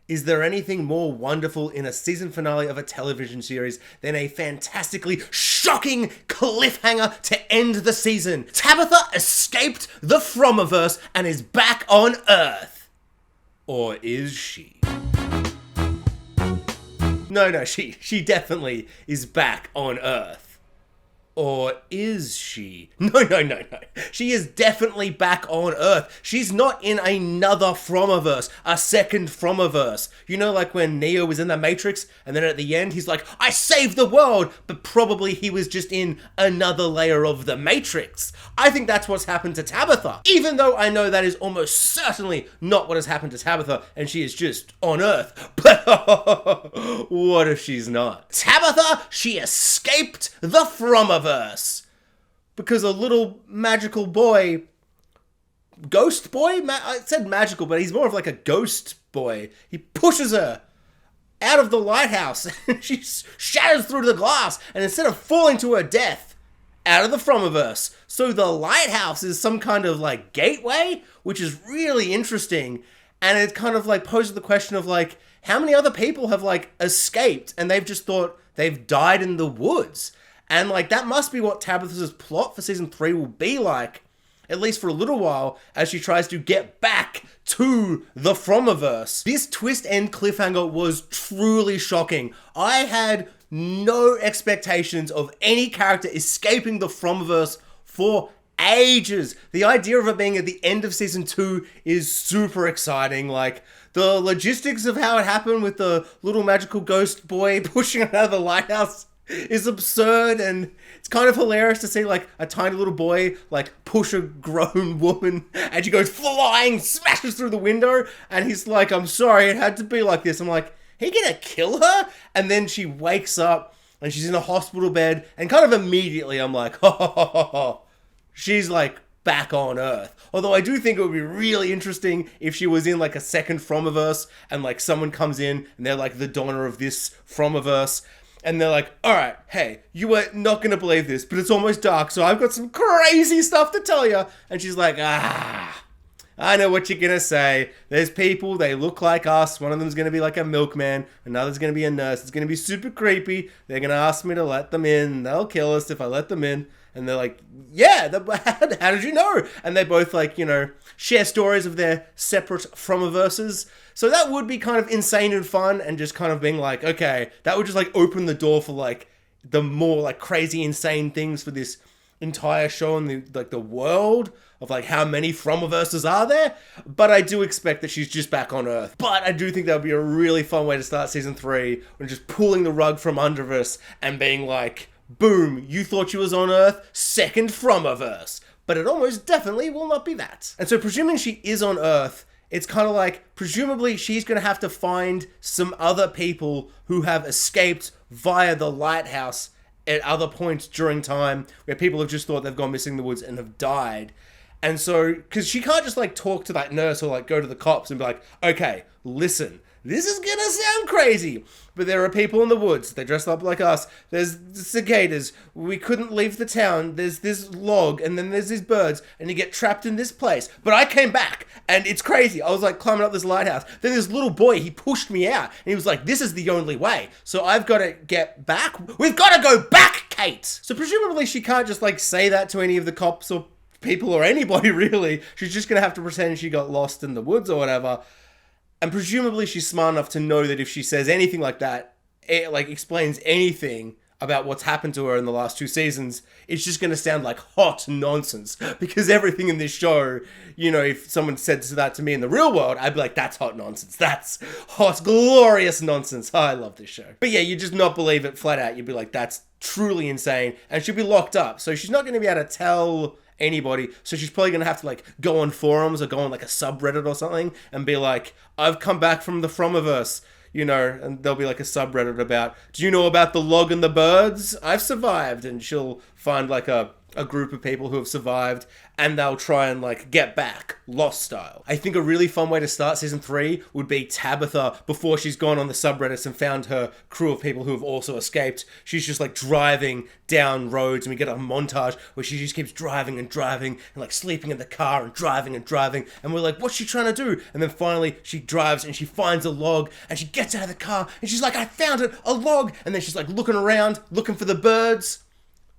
Is there anything more wonderful in a season finale of a television series than a fantastically shocking cliffhanger to end the season? Tabitha escaped the From-iverse and is back on Earth. Or is she? No, she definitely is back on Earth. Or is she? No. She is definitely back on Earth. She's not in another From-iverse, a second From-iverse. You know, like when Neo was in the Matrix, and then at the end he's like, I saved the world! But probably he was just in another layer of the Matrix. I think that's what's happened to Tabitha. Even though I know that is almost certainly not what has happened to Tabitha, and she is just on Earth. But what if she's not? Tabitha, she escaped the From-iverse. Because a little magical boy, ghost boy? I said magical, but he's more of like a ghost boy. He pushes her out of the lighthouse and she shatters through the glass, and instead of falling to her death, out of the From-iverse. So the lighthouse is some kind of like gateway, which is really interesting. And it kind of like poses the question of like, how many other people have like escaped and they've just thought they've died in the woods? And like, that must be what Tabitha's plot for season 3 will be like, at least for a little while, as she tries to get back to the From-iverse. This twist end cliffhanger was truly shocking. I had no expectations of any character escaping the From-iverse for ages. The idea of it being at the end of season 2 is super exciting. Like, the logistics of how it happened with the little magical ghost boy pushing it out of the lighthouse is absurd, and it's kind of hilarious to see like a tiny little boy like push a grown woman and she goes flying, smashes through the window, and he's like, I'm sorry, it had to be like this. I'm like, he gonna kill her? And then she wakes up and she's in a hospital bed, and kind of immediately I'm like, she's like back on Earth. Although I do think it would be really interesting if she was in like a second From-iverse and like someone comes in and they're like the Donna of this From-iverse. And they're like, all right, hey, you are not going to believe this, but it's almost dark, so I've got some crazy stuff to tell you. And she's like, I know what you're going to say. There's people, they look like us. One of them's going to be like a milkman. Another's going to be a nurse. It's going to be super creepy. They're going to ask me to let them in. They'll kill us if I let them in. And they're like, yeah, how did you know? And they both like, you know, share stories of their separate From-iverses. So that would be kind of insane and fun, and just kind of being like, okay, that would just like open the door for like the more like crazy, insane things for this entire show and the like the world of like how many From-iverses are there. But I do expect that she's just back on Earth. But I do think that would be a really fun way to start season 3, when just pulling the rug from under us and being like, boom, you thought you was on Earth, second From-iverse. But it almost definitely will not be that. And so presuming she is on Earth, it's kind of like, presumably she's going to have to find some other people who have escaped via the lighthouse at other points during time where people have just thought they've gone missing in the woods and have died. And so, because she can't just like talk to that nurse or like go to the cops and be like, okay, listen, this is gonna sound crazy, but there are people in the woods. They dress up like us. There's the cicadas. We couldn't leave the town. There's this log, and then there's these birds, and you get trapped in this place. But I came back, and it's crazy. I was like climbing up this lighthouse. Then this little boy, he pushed me out, and he was like, this is the only way. So I've got to get back. We've got to go back, Kate! So presumably she can't just like say that to any of the cops or people or anybody, really. She's just gonna have to pretend she got lost in the woods or whatever. And presumably she's smart enough to know that if she says anything like that, it like explains anything about what's happened to her in the last 2 seasons, it's just going to sound like hot nonsense. Because everything in this show, you know, if someone said that to me in the real world, I'd be like, that's hot nonsense. That's hot, glorious nonsense. Oh, I love this show. But yeah, you just not believe it flat out. You'd be like, that's truly insane. And she'll be locked up. So she's not going to be able to tell anybody, so she's probably gonna have to like go on forums or go on like a subreddit or something and be like, I've come back from the From-iverse, you know, and there'll be like a subreddit about, do you know about the log and the birds? I've survived. And she'll find like a a group of people who have survived, and they'll try and like get back, Lost style. I think a really fun way to start season 3 would be Tabitha, before she's gone on the subreddits and found her crew of people who have also escaped. She's just like driving down roads, and we get a montage where she just keeps driving and like sleeping in the car and driving, and we're like, what's she trying to do? And then finally she drives and she finds a log, and she gets out of the car and she's like, I found it, a log. And then she's like looking around, looking for the birds.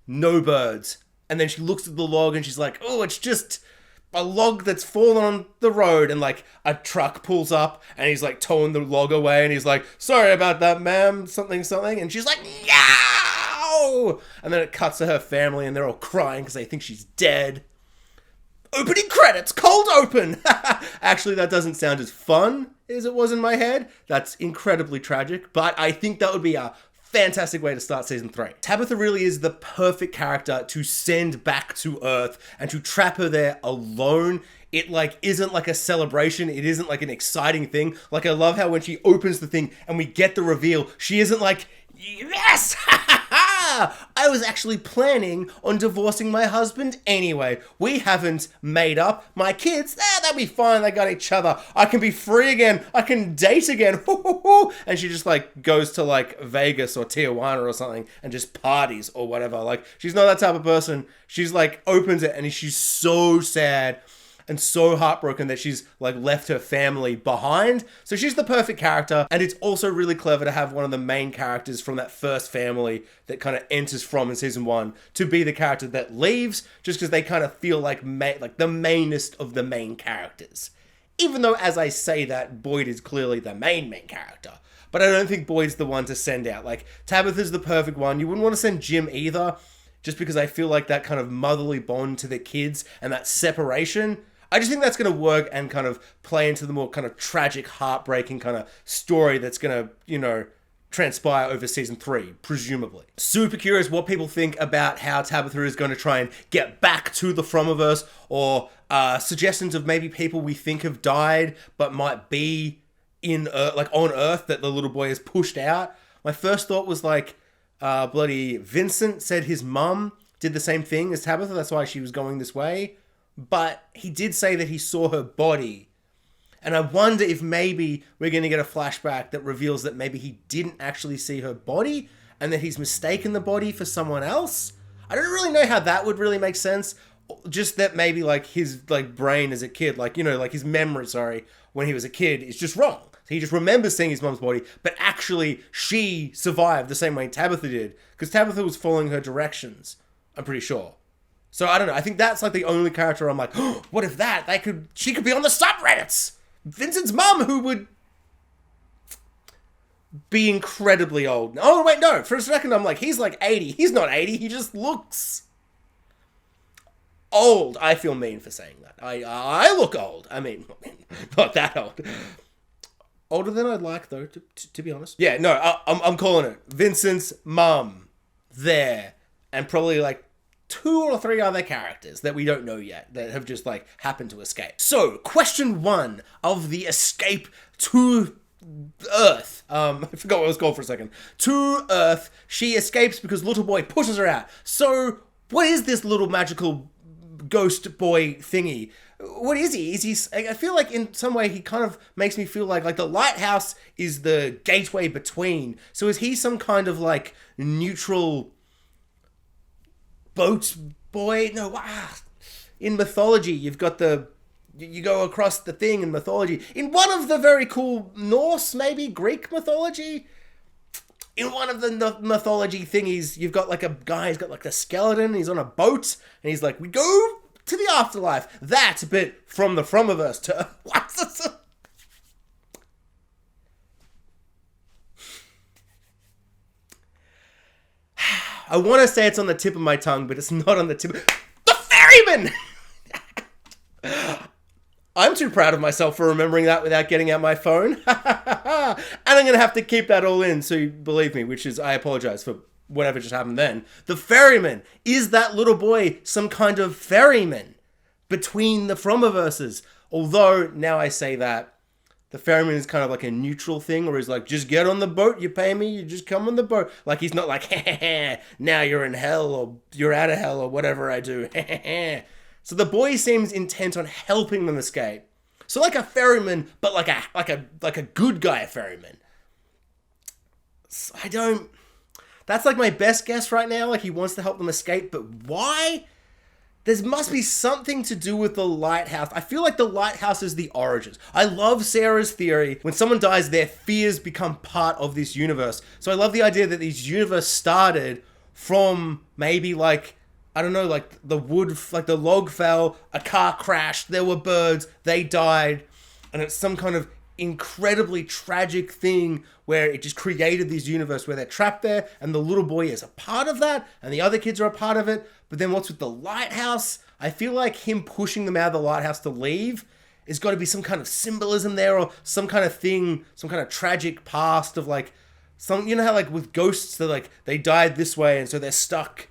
No birds. And then she looks at the log and she's like, oh, it's just a log that's fallen on the road. And like a truck pulls up and he's like towing the log away, and he's like, sorry about that, ma'am, something. And she's like, no! And then it cuts to her family and they're all crying because they think she's dead. Opening credits, cold open. Actually, that doesn't sound as fun as it was in my head. That's incredibly tragic, but I think that would be a fantastic way to start season 3. Tabitha really is the perfect character to send back to Earth and to trap her there alone. It like isn't like a celebration. It isn't like an exciting thing. Like, I love how when she opens the thing and we get the reveal, she isn't like, yes, I was actually planning on divorcing my husband anyway. We haven't made up. My kids, they'll be fine. They got each other. I can be free again. I can date again. And she just like goes to like Vegas or Tijuana or something and just parties or whatever. Like, she's not that type of person. She's like opens it and she's so sad and so heartbroken that she's like left her family behind. So she's the perfect character, and it's also really clever to have one of the main characters from that first family that kind of enters From in season 1 to be the character that leaves, just because they kind of feel like like the mainest of the main characters. Even though, as I say that, Boyd is clearly the main character. But I don't think Boyd's the one to send out. Like, Tabitha's the perfect one. You wouldn't want to send Jim either, just because I feel like that kind of motherly bond to the kids and that separation, I just think that's going to work and kind of play into the more kind of tragic, heartbreaking kind of story that's going to, you know, transpire over season 3, presumably. Super curious what people think about how Tabitha is going to try and get back to the From-iverse, or suggestions of maybe people we think have died but might be in like on Earth that the little boy has pushed out. My first thought was like, bloody Vincent said his mum did the same thing as Tabitha, that's why she was going this way. But he did say that he saw her body. And I wonder if maybe we're going to get a flashback that reveals that maybe he didn't actually see her body and that he's mistaken the body for someone else. I don't really know how that would really make sense. Just that maybe like his like brain as a kid, like, you know, like his memory, when he was a kid is just wrong. So he just remembers seeing his mom's body, but actually she survived the same way Tabitha did, because Tabitha was following her directions, I'm pretty sure. So I don't know. I think that's like the only character I'm like, oh, what if she could be on the subreddits? Vincent's mum, who would be incredibly old. Oh, wait, no. For a second, I'm like, he's like 80. He's not 80. He just looks old. I feel mean for saying that. I look old. I mean, not that old. Older than I'd like, though, to be honest. Yeah, no, I'm calling it. Vincent's mum there. And probably like 2 or 3 other characters that we don't know yet that have just like happened to escape. So, question 1 of the escape to Earth. I forgot what it was called for a second. To Earth, she escapes because little boy pushes her out. So, what is this little magical ghost boy thingy? What is he? I feel like in some way he kind of makes me feel like the lighthouse is the gateway between. So is he some kind of like neutral boat boy? No, in mythology, you've got you go across the thing in mythology. In one of the very cool Norse, maybe Greek mythology, in one of the mythology thingies, you've got like a guy, he's got like the skeleton, he's on a boat, and he's like, we go to the afterlife. That's a bit from the From-iverse to... What's this? I want to say it's on the tip of my tongue, but it's not on the tip. The ferryman! I'm too proud of myself for remembering that without getting out my phone. And I'm going to have to keep that all in, so you believe me, which is, I apologize for whatever just happened then. The ferryman. Is that little boy some kind of ferryman between the From-iverses? Although, now I say that, the ferryman is kind of like a neutral thing, or he's like, just get on the boat, you pay me, you just come on the boat. Like, he's not like, now you're in hell, or you're out of hell, or whatever I do. So the boy seems intent on helping them escape. So like a ferryman, but like a good guy ferryman. That's like my best guess right now. Like, he wants to help them escape, but why? There must be something to do with the lighthouse. I feel like the lighthouse is the origins. I love Sarah's theory. When someone dies, their fears become part of this universe. So I love the idea that this universe started from maybe like, I don't know, like the wood, like the log fell, a car crashed, there were birds, they died. And it's some kind of incredibly tragic thing where it just created this universe where they're trapped there, and the little boy is a part of that, and the other kids are a part of it. But then what's with the lighthouse? I feel like him pushing them out of the lighthouse to leave, there's got to be some kind of symbolism there, or some kind of thing, some kind of tragic past of like, some, you know how like with ghosts, they're like, they died this way, and so they're stuck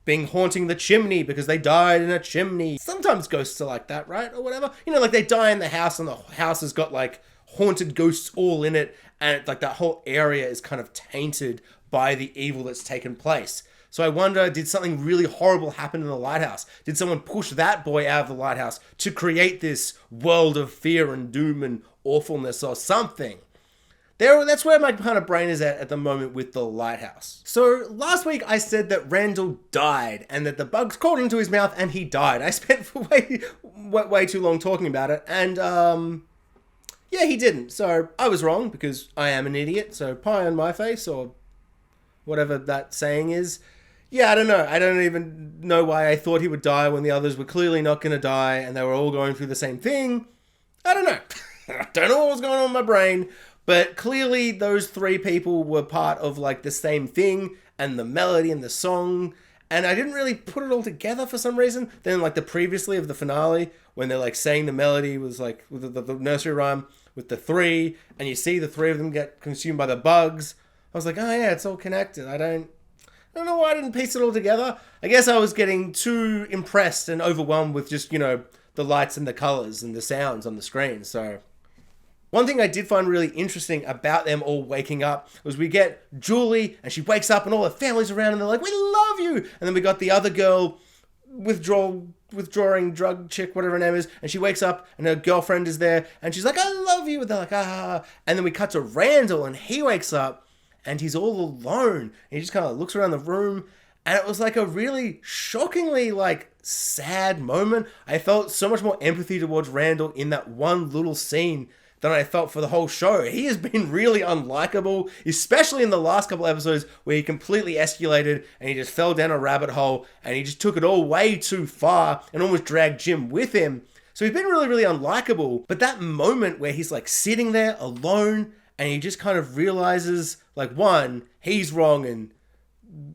haunting the chimney because they died in a chimney. Sometimes ghosts are like that, right? Or whatever. You know, like they die in the house, and the house has got like haunted ghosts all in it, and like that whole area is kind of tainted by the evil that's taken place. So I wonder, did something really horrible happen in the lighthouse? Did someone push that boy out of the lighthouse to create this world of fear and doom and awfulness or something? That's where my kind of brain is at the moment with the lighthouse. So last week I said that Randall died and that the bugs crawled into his mouth and he died. I spent way too long talking about it, and yeah, he didn't. So I was wrong because I am an idiot. So pie on my face, or whatever that saying is. Yeah, I don't know. I don't even know why I thought he would die when the others were clearly not going to die and they were all going through the same thing. I don't know. I don't know what was going on in my brain. But clearly those three people were part of like the same thing, and the melody and the song. And I didn't really put it all together for some reason. Then like the previously of the finale, when they're like saying the melody was like with the nursery rhyme with the three, and you see the three of them get consumed by the bugs. I was like, oh yeah, it's all connected. I don't know why I didn't piece it all together. I guess I was getting too impressed and overwhelmed with just, you know, the lights and the colors and the sounds on the screen. So one thing I did find really interesting about them all waking up was we get Julie, and she wakes up and all her family's around and they're like, we love you. And then we got the other girl, withdrawing drug chick, whatever her name is, and she wakes up and her girlfriend is there and she's like, I love you. And they're like, ah. And then we cut to Randall, and he wakes up and he's all alone. And he just kind of looks around the room, and it was like a really shockingly like sad moment. I felt so much more empathy towards Randall in that one little scene than I felt for the whole show. He has been really unlikable, especially in the last couple episodes where he completely escalated and he just fell down a rabbit hole and he just took it all way too far and almost dragged Jim with him. So he's been really, really unlikable. But that moment where he's like sitting there alone and he just kind of realizes, like, one, he's wrong and,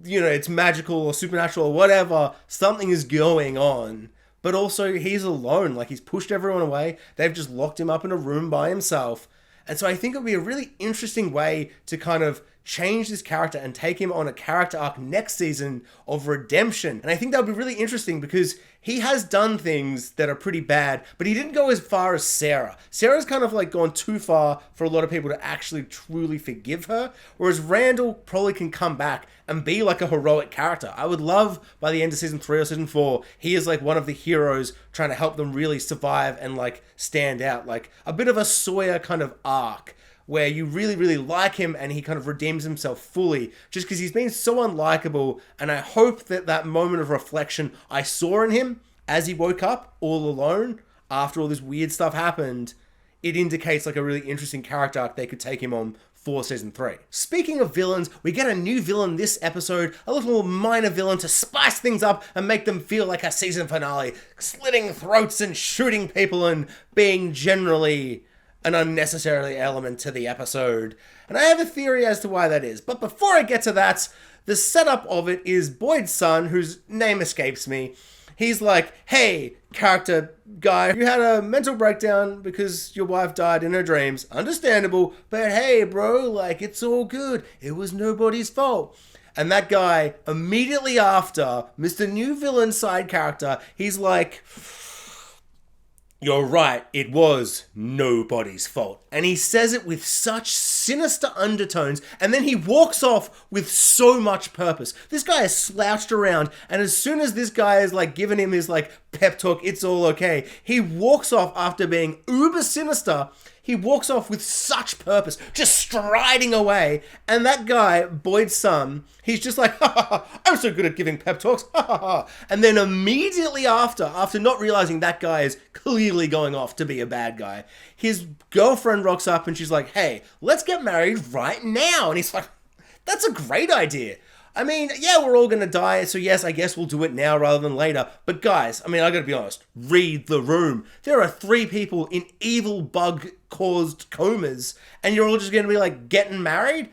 you know, it's magical or supernatural or whatever, something is going on. But also, he's alone. Like, he's pushed everyone away. They've just locked him up in a room by himself. And so I think it would be a really interesting way to kind of change this character and take him on a character arc next season of redemption. And I think that would be really interesting because he has done things that are pretty bad, but he didn't go as far as Sarah. Sarah's kind of like gone too far for a lot of people to actually truly forgive her, whereas Randall probably can come back and be like a heroic character. I would love by the end of season 3 or season 4, he is like one of the heroes trying to help them really survive and like stand out, like a bit of a Sawyer kind of arc, where you really, really like him and he kind of redeems himself fully just because he's been so unlikable. And I hope that that moment of reflection I saw in him as he woke up all alone after all this weird stuff happened, it indicates like a really interesting character arc they could take him on for season 3. Speaking of villains, we get a new villain this episode, a little minor villain to spice things up and make them feel like a season finale, slitting throats and shooting people and being generally an unnecessary element to the episode. And I have a theory as to why that is. But before I get to that, the setup of it is Boyd's son, whose name escapes me. He's like, hey, character guy, you had a mental breakdown because your wife died in her dreams. Understandable, but hey, bro, like, it's all good. It was nobody's fault. And that guy, immediately after, Mr. New Villain side character, he's like, You're right, it was nobody's fault. And he says it with such sinister undertones, and then he walks off with so much purpose. This guy is slouched around, and as soon as this guy is like giving him his like pep talk, it's all okay, he walks off after being uber sinister. He walks off with such purpose, just striding away. And that guy, Boyd's son, he's just like, ha ha ha, I'm so good at giving pep talks, ha ha ha. And then immediately after not realizing that guy is clearly going off to be a bad guy, his girlfriend rocks up and she's like, hey, let's get married right now. And he's like, that's a great idea. I mean, yeah, we're all going to die, so yes, I guess we'll do it now rather than later. But guys, I mean, I got to be honest, read the room. There are 3 people in evil bug-caused comas, and you're all just going to be, like, getting married?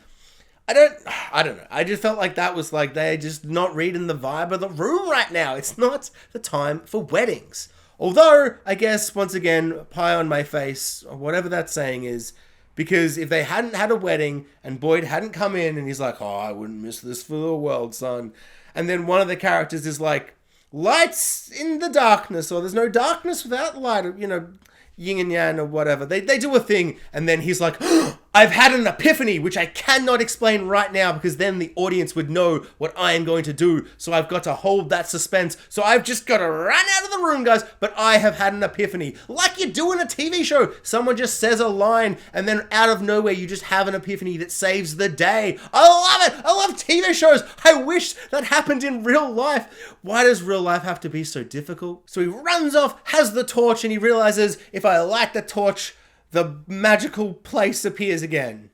I don't know. I just felt like that was, like, they're just not reading the vibe of the room right now. It's not the time for weddings. Although, I guess, once again, pie on my face, or whatever that saying is, because if they hadn't had a wedding and Boyd hadn't come in and he's like, oh, I wouldn't miss this for the world, son. And then one of the characters is like, lights in the darkness, or there's no darkness without light, or, you know, yin and yang or whatever. They do a thing, and then he's like, oh, I've had an epiphany, which I cannot explain right now because then the audience would know what I am going to do. So I've got to hold that suspense. So I've just got to run out of the room, guys. But I have had an epiphany. Like you do in a TV show. Someone just says a line, and then out of nowhere, you just have an epiphany that saves the day. I love it. I love TV shows. I wish that happened in real life. Why does real life have to be so difficult? So he runs off, has the torch, and he realizes if I light the torch, the magical place appears again.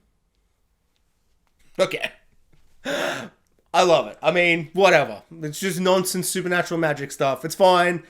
Okay. I love it. I mean, whatever. It's just nonsense supernatural magic stuff. It's fine.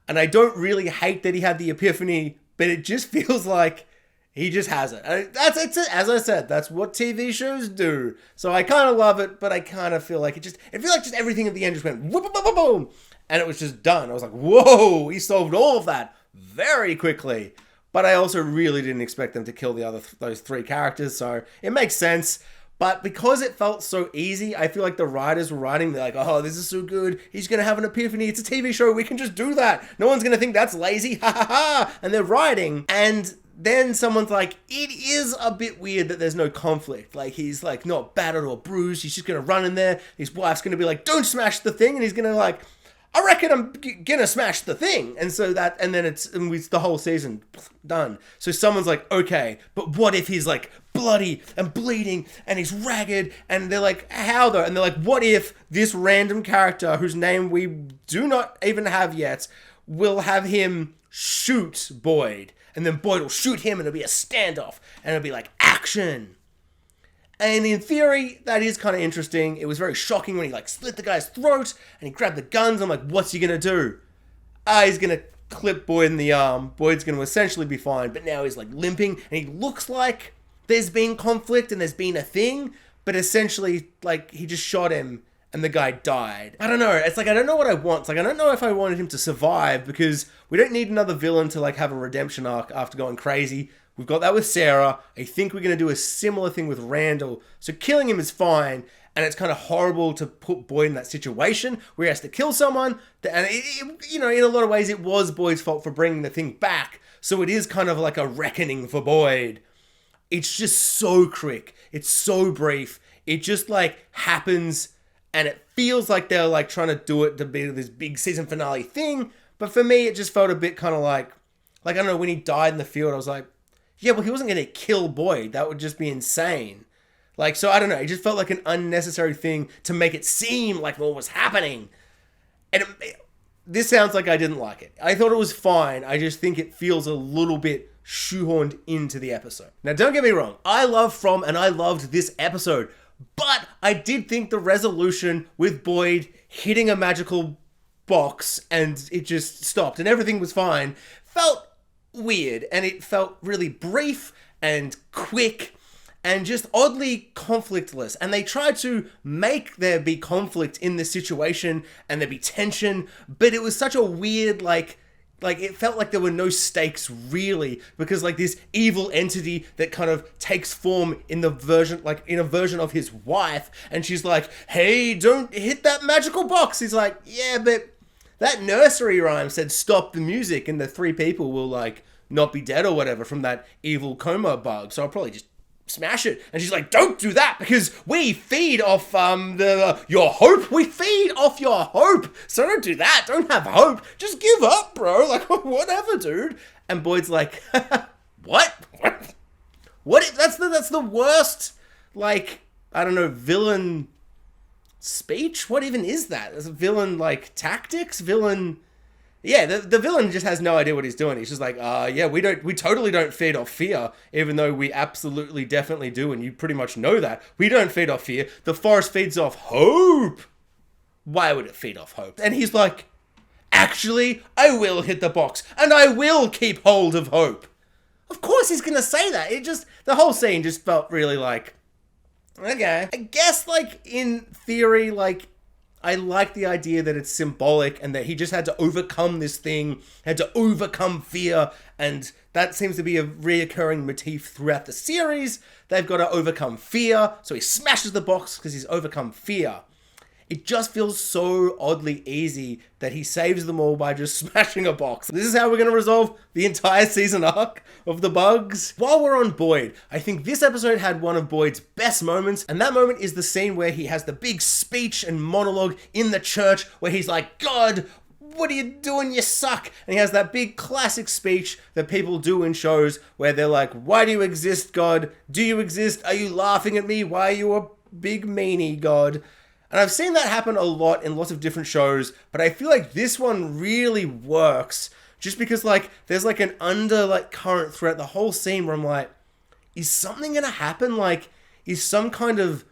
And I don't really hate that he had the epiphany, but it just feels like he just has it. That's it. As I said, that's what TV shows do. So I kind of love it, but I kind of feel like it feels like just everything at the end just went whoop, boom, boom, boom, and it was just done. I was like, whoa, he solved all of that very quickly. But I also really didn't expect them to kill those 3 characters, so it makes sense. But because it felt so easy, I feel like the writers were writing, they're like, oh, this is so good, he's going to have an epiphany, it's a TV show, we can just do that. No one's going to think that's lazy, ha ha ha. And they're writing, and then someone's like, it is a bit weird that there's no conflict. Like, he's like not battered or bruised, he's just going to run in there, his wife's going to be like, don't smash the thing, and he's going to like, I reckon I'm gonna smash the thing. And so and then it's the whole season done. So someone's like, okay, but what if he's like bloody and bleeding and he's ragged? And they're like, how though? And they're like, what if this random character whose name we do not even have yet will have him shoot Boyd? And then Boyd will shoot him and it'll be a standoff. And it'll be like, action. And in theory, that is kind of interesting. It was very shocking when he like slit the guy's throat and he grabbed the guns. I'm like, what's he going to do? He's going to clip Boyd in the arm. Boyd's going to essentially be fine, but now he's like limping and he looks like there's been conflict and there's been a thing, but essentially like he just shot him and the guy died. I don't know. It's like, I don't know what I want. It's like, I don't know if I wanted him to survive because we don't need another villain to like have a redemption arc after going crazy. We've got that with Sarah. I think we're going to do a similar thing with Randall. So killing him is fine. And it's kind of horrible to put Boyd in that situation where he has to kill someone. And, you know, in a lot of ways, it was Boyd's fault for bringing the thing back. So it is kind of like a reckoning for Boyd. It's just so quick. It's so brief. It just like happens. And it feels like they're like trying to do it to be this big season finale thing. But for me, it just felt a bit kind of like, I don't know, when he died in the field, I was like, yeah, well, he wasn't going to kill Boyd. That would just be insane. Like, so I don't know. It just felt like an unnecessary thing to make it seem like what was happening. And this sounds like I didn't like it. I thought it was fine. I just think it feels a little bit shoehorned into the episode. Now, don't get me wrong. I love From and I loved this episode. But I did think the resolution with Boyd hitting a magical box and it just stopped and everything was fine felt weird, and it felt really brief and quick and just oddly conflictless. And they tried to make there be conflict in this situation and there be tension, but it was such a weird like it felt like there were no stakes really, because like this evil entity that kind of takes form in a version of his wife, and she's like, hey, don't hit that magical box. He's like, yeah, but That nursery rhyme said stop the music and the 3 people will like not be dead or whatever from that evil coma bug. So I'll probably just smash it. And she's like, don't do that because we feed off your hope. We feed off your hope. So don't do that. Don't have hope. Just give up, bro. Like, whatever, dude. And Boyd's like, what? What if that's the worst, like, I don't know, villain speech? What even is that? Is a villain, like, tactics? Villain... Yeah, the villain just has no idea what he's doing. He's just like, yeah, we totally don't feed off fear, even though we absolutely definitely do, and you pretty much know that. We don't feed off fear. The forest feeds off hope. Why would it feed off hope? And he's like, actually, I will hit the box, and I will keep hold of hope. Of course he's gonna say that. The whole scene just felt really like, okay. I guess, like, in theory, like, I like the idea that it's symbolic and that he just had to overcome this thing, had to overcome fear, and that seems to be a reoccurring motif throughout the series. They've got to overcome fear, so he smashes the box because he's overcome fear. It just feels so oddly easy that he saves them all by just smashing a box. This is how we're going to resolve the entire season arc of the bugs. While we're on Boyd, I think this episode had one of Boyd's best moments, and that moment is the scene where he has the big speech and monologue in the church where he's like, God, what are you doing? You suck. And he has that big classic speech that people do in shows where they're like, why do you exist, God? Do you exist? Are you laughing at me? Why are you a big meanie, God? And I've seen that happen a lot in lots of different shows, but I feel like this one really works just because, like, there's like an current throughout the whole scene where I'm like, is something gonna happen? Like, is some kind of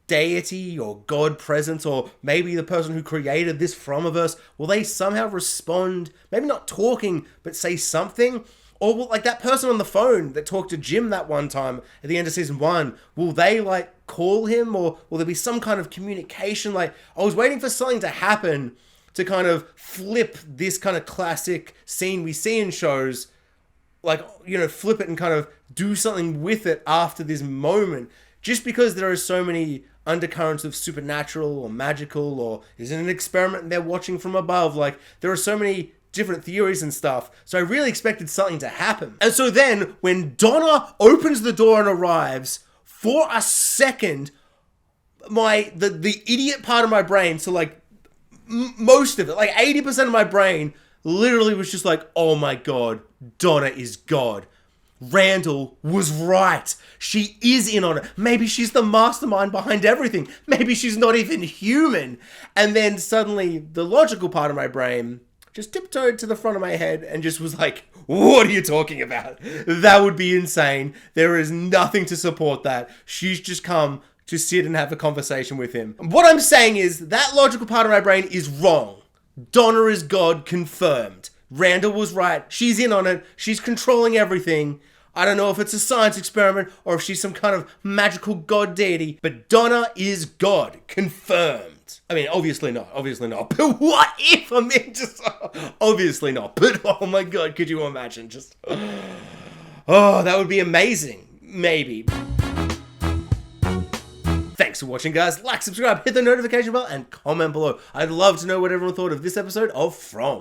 deity or God presence, or maybe the person who created this From-iverse, will they somehow respond? Maybe not talking, but say something? Or will, like, that person on the phone that talked to Jim that one time at the end of season 1, will they, like, call him? Or will there be some kind of communication? Like, I was waiting for something to happen to kind of flip this kind of classic scene we see in shows. Like, you know, flip it and kind of do something with it after this moment. Just because there are so many undercurrents of supernatural or magical, or is it an experiment and they're watching from above? Like, there are so many different theories and stuff, so I really expected something to happen. And so then, when Donna opens the door and arrives, for a second, the idiot part of my brain, so like, most of it, like 80% of my brain, literally was just like, oh my God, Donna is God. Randall was right. She is in on it. Maybe she's the mastermind behind everything. Maybe she's not even human. And then suddenly, the logical part of my brain just tiptoed to the front of my head and just was like, what are you talking about? That would be insane. There is nothing to support that. She's just come to sit and have a conversation with him. What I'm saying is that logical part of my brain is wrong. Donna is God, confirmed. Randall was right. She's in on it. She's controlling everything. I don't know if it's a science experiment or if she's some kind of magical god deity, but Donna is God, confirmed. I mean, obviously not, but what if? I mean, just, obviously not, but oh my God, could you imagine? Just, oh, that would be amazing, maybe. Thanks for watching, guys. Like, subscribe, hit the notification bell, and comment below. I'd love to know what everyone thought of this episode of From.